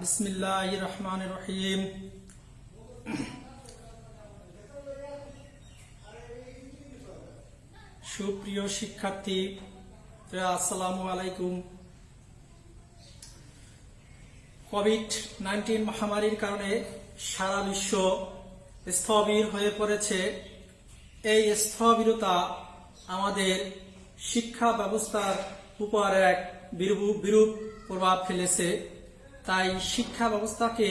বিসমিল্লাহির রহমানির রহিম। সুপ্রিয় শিক্ষার্থী, আসসালামু আলাইকুম। কোভিড-19 মহামারীর কারণে সারা বিশ্ব স্থবির হয়ে পড়েছে। এই স্থবিরতা আমাদের শিক্ষা ব্যবস্থার উপর এক বিরূপ প্রভাব ফেলেছে। তাই শিক্ষা ব্যবস্থাকে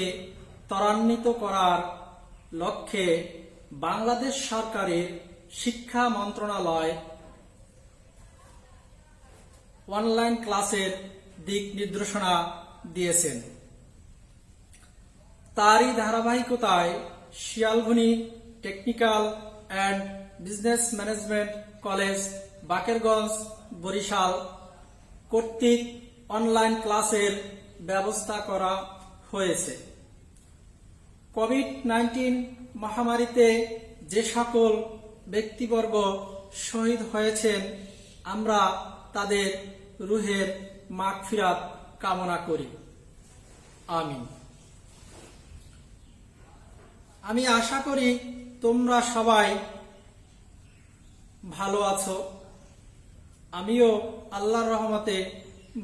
ত্বরান্বিত করার লক্ষ্যে বাংলাদেশ সরকারের শিক্ষা মন্ত্রণালয় অনলাইন ক্লাসের দিক নির্দেশনা দিয়েছেন। তারই ধারাবাহিকতায় Shialghuni technical and business management college, Bakerganj, Barishal কর্তৃক অনলাইন ক্লাসের ব্যবস্থা করা হয়েছে। কোভিড-19 মহামারীতে যে সকল ব্যক্তিবর্গ শহীদ হয়েছেন, আমরা তাদের রুহের মাগফিরাত কামনা করি। আমিন। আমি আশা করি তোমরা সবাই ভালো আছো। আমিও আল্লাহর রহমতে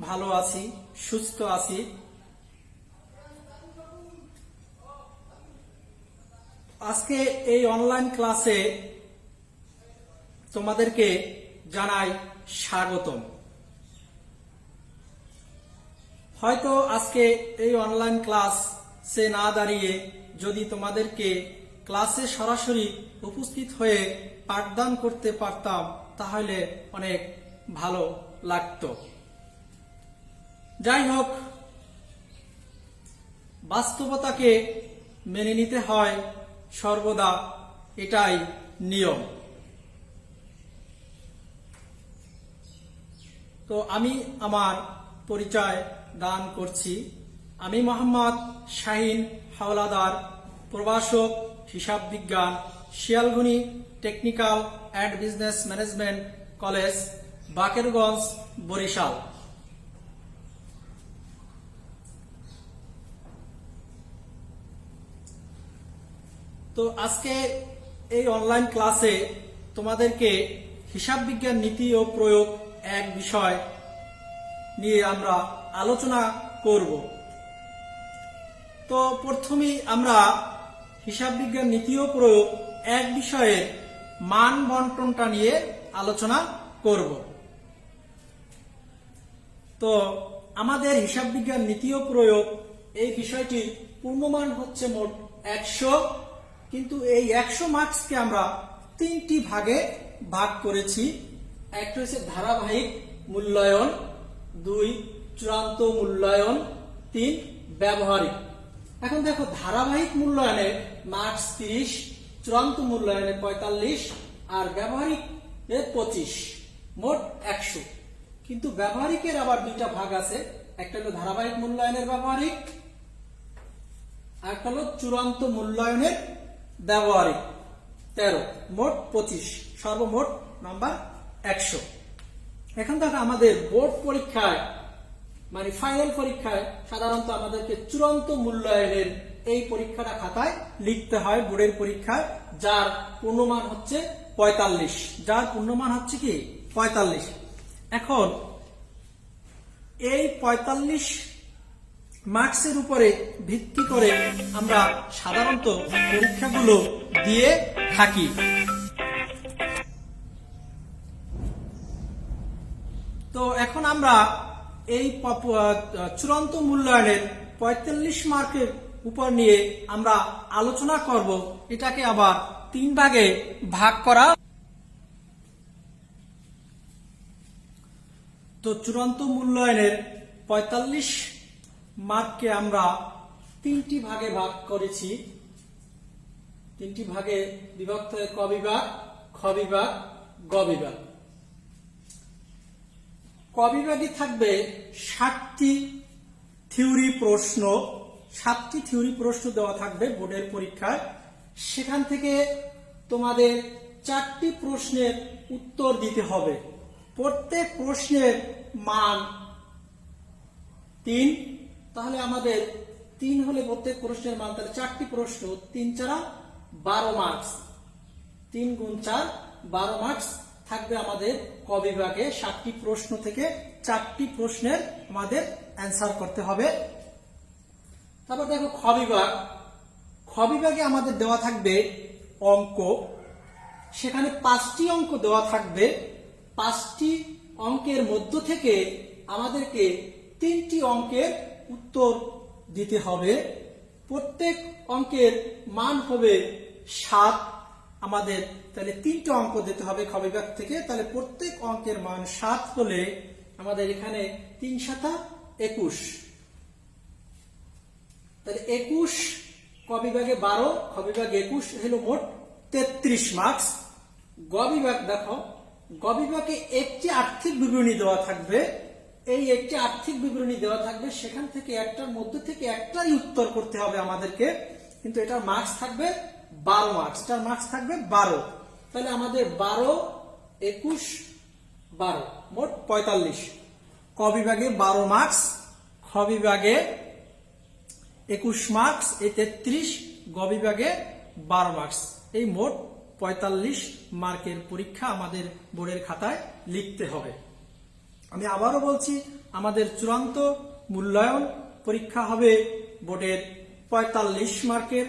ভালো আছি, সুস্থ আছি। আজকে এই অনলাইন ক্লাসে তোমাদেরকে জানাই স্বাগতম। হয়তো আজকে এই অনলাইন ক্লাসে না দাঁড়িয়ে যদি তোমাদেরকে ক্লাসে সরাসরি উপস্থিত হয়ে পাঠদান করতে পারতাম তাহলে অনেক ভালো লাগতো। যাই হোক, বাস্তবতাকে মেনে নিতে হয় সর্বদা, এটাই নিয়ম। তো আমি আমার পরিচয় দান করছি। আমি মোহাম্মদ শাহিন হাওলাদার, প্রভাষক হিসাব বিজ্ঞান, Shialghuni technical and business management college, Bakerganj, Barishal. তো আজকে এই অনলাইন ক্লাসে তোমাদেরকে হিসাব বিজ্ঞান নীতি ও প্রয়োগ এক বিষয় নিয়ে আমরা আলোচনা করব। তো প্রথমেই আমরা হিসাব বিজ্ঞান নীতি ও প্রয়োগ এক বিষয়ে মান বন্টনটা নিয়ে আলোচনা করব। তো আমাদের হিসাব বিজ্ঞান নীতি ও প্রয়োগ এই বিষয়টির পূর্ণমান হচ্ছে মোট 100, কিন্তু এই 100 মার্কসকে আমরা 3টি ভাগে ভাগ করেছি। একটা হচ্ছে ধারাবাহিক মূল্যায়ন, 2 চূড়ান্ত মূল্যায়ন, 3 ব্যবহারিক। এখন দেখো, ধারাবাহিক মূল্যায়নের মার্কস 30, চূড়ান্ত মূল্যায়নের 45 আর ব্যবহারিক 25, মোট 100। কিন্তু ব্যবহারিকের আবার 2টা ভাগ আছে, একটা হলো ধারাবাহিক মূল্যায়নের ব্যবহারিক আর একটা হলো চূড়ান্ত মূল্যায়নের ব্যবহারিক। 13, মোট 25, সর্বমোট নাম্বার 100। এখন দেখো, আমাদের বোর্ড পরীক্ষায় মানে ফাইনাল পরীক্ষায় সাধারণত আমাদেরকে চূড়ান্ত মূল্যায়নের এই পরীক্ষাটা খাতায় লিখতে হয় বোর্ডের পরীক্ষায়, যার পূর্ণমান হচ্ছে 45। যার পূর্ণমান হচ্ছে কি 45। এখন এই 45 মার্কসের উপরে ভিত্তি করে আমরা সাধারণত পরীক্ষাগুলো দিয়ে থাকি। তো এখন আমরা এই চূড়ান্ত মূল্যায়নের 45 মার্কের উপর নিয়ে আমরা আলোচনা করব। এটাকে আবার 3 ভাগে ভাগ করা। তো চূড়ান্ত মূল্যায়নের 45 মার্ককে আমরা 3টি ভাগে ভাগ করেছি। 3টি ভাগে বিভক্ত হয় ক বিভাগ, খ বিভাগ, গ বিভাগ। ক বিভাগে থাকবে 7টি থিওরি প্রশ্ন। 7টি থিওরি প্রশ্ন দেওয়া থাকবে বোর্ডের পরীক্ষায়। সেখান থেকে তোমাদের 4টি প্রশ্নের উত্তর দিতে হবে। প্রত্যেক প্রশ্নের মান 3। তাহলে আমাদের 3 হলে প্রত্যেক প্রশ্নের মান, তাহলে 4টি প্রশ্ন, 3 4 12 মার্কস, 3 গুণ 4 12 মার্কস থাকবে আমাদের ক বিভাগে। 7টি প্রশ্ন থেকে 4টি প্রশ্নের আমাদের অ্যান্সার করতে হবে। তারপর দেখো খ বিভাগ। খ বিভাগে আমাদের দেওয়া থাকবে অঙ্ক, সেখানে 5টি অঙ্ক দেওয়া থাকবে। 5টি অঙ্কের মধ্য থেকে আমাদেরকে 3টি অঙ্কের উত্তর দিতে হবে। প্রত্যেক অঙ্কের মান হবে 7 আমাদের, তাহলে 3টা অঙ্ক দিতে হবে খ বিভাগ থেকে। তাহলে প্রত্যেক অঙ্কের মান 7 হলে আমাদের এখানে 3 7 21, তাহলে 21 ক বিভাগে 12, খ বিভাগে 21 হলো মোট 33 মার্কস। গ বিভাগ দেখো, গ বিভাগে একটি আর্থিক বিবরণী দেওয়া থাকবে। এই একটি আর্থিক বিবরণী দেওয়া থাকবে, সেখান থেকে একটার মধ্যে থেকে একটারই উত্তর করতে হবে আমাদেরকে, কিন্তু এটার মার্কস থাকবে 12 মার্কস, এটার মার্কস থাকবে 12। তাহলে আমাদের 12 21 12 মোট 45। ক বিভাগে 12 মার্কস, খ বিভাগে 21 মার্কস, এই 33, গ বিভাগে 12 মার্কস, এই মোট 45 মার্কের পরীক্ষা আমাদের বোর্ডের খাতায় লিখতে হবে। আমি আবারও বলছি, আমাদের চূড়ান্ত মূল্যায়ন পরীক্ষা হবে বোর্ডের 45 মার্কের।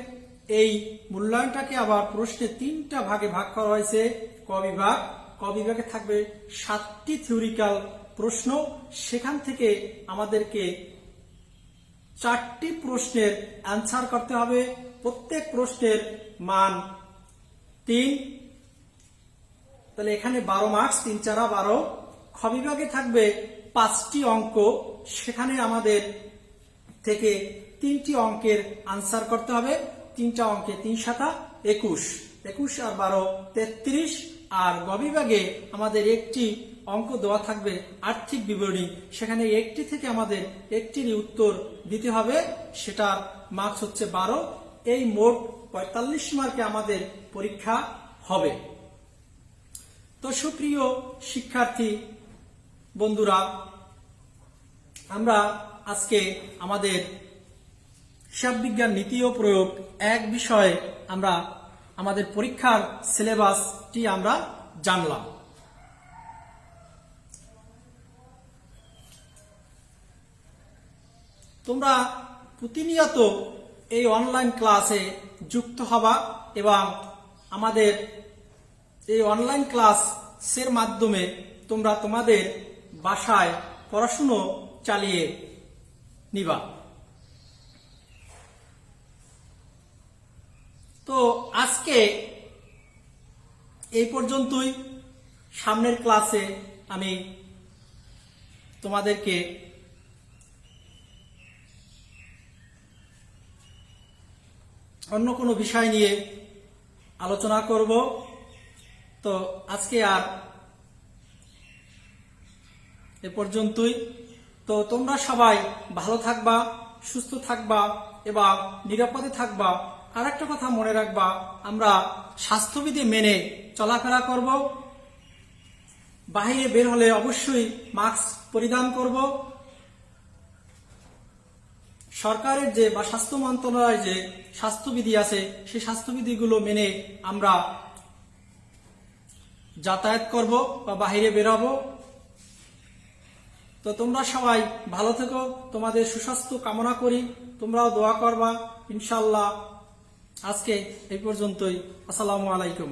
এই মূল্যায়নটাকে আবার প্রশ্নে 3টা ভাগে ভাগ করা হয়েছে। ক বিভাগ, ক বিভাগে থাকবে 7টি থিওরিক্যাল প্রশ্ন, সেখান থেকে আমাদেরকে 4টি প্রশ্নের অ্যান্সার করতে হবে। প্রত্যেক প্রশ্নের মান 3, তাহলে এখানে 12 মার্কস, 3 4 12। খ বিভাগে থাকবে 5টি অঙ্ক, সেখানে আমাদের থেকে 3টি অঙ্কের আনসার করতে হবে। 3টা অঙ্কে 3 7 21, 21 আর 12 33। আর গ বিভাগে আমাদের একটি অঙ্ক দেওয়া থাকবে আর্থিক বিবরণী, সেখানে একটি থেকে আমাদের একটির উত্তর দিতে হবে, সেটার মার্কস হচ্ছে 12। এই মোট 45 মার্কে আমাদের পরীক্ষা হবে। তো সুপ্রিয় শিক্ষার্থী বন্ধুরা, আমরা আজকে আমাদের হিসাব বিজ্ঞান নীতি ও প্রয়োগ 1 বিষয়ে আমরা আমাদের পরীক্ষার সিলেবাসটি আমরা জানলাম। তোমরা প্রতিনিয়ত এই অনলাইন ক্লাসে যুক্ত হবা এবং আমাদের এই অনলাইন ক্লাসের মাধ্যমে তোমরা তোমাদের বাসায় পড়াশুনো চালিয়ে নিবা। তো আজকে এই পর্যন্তই। সামনের ক্লাসে আমি তোমাদেরকে অন্য কোনো বিষয় নিয়ে আলোচনা করব। তো আজকে আর এ পর্যন্তই। তো তোমরা সবাই ভালো থাকবা, সুস্থ থাকবা এবং নিরাপদে থাকবা। আর একটা কথা মনে রাখবা, আমরা স্বাস্থ্যবিধি মেনে চলাফেরা করব। বাইরে বের হলে অবশ্যই মাস্ক পরিধান করব। সরকারের যে বা স্বাস্থ্য মন্ত্রণালয়ের যে স্বাস্থ্যবিধি আছে, সেই স্বাস্থ্যবিধিগুলো মেনে আমরা যাতায়াত করব বা বাইরে বেরোবো। তো তোমরা সবাই ভালো থেকো, তোমাদের সুস্বাস্থ্য কামনা করি। তোমরাও দোয়া করবা ইনশাআল্লাহ। আজকে এই পর্যন্তই। আসসালামু আলাইকুম।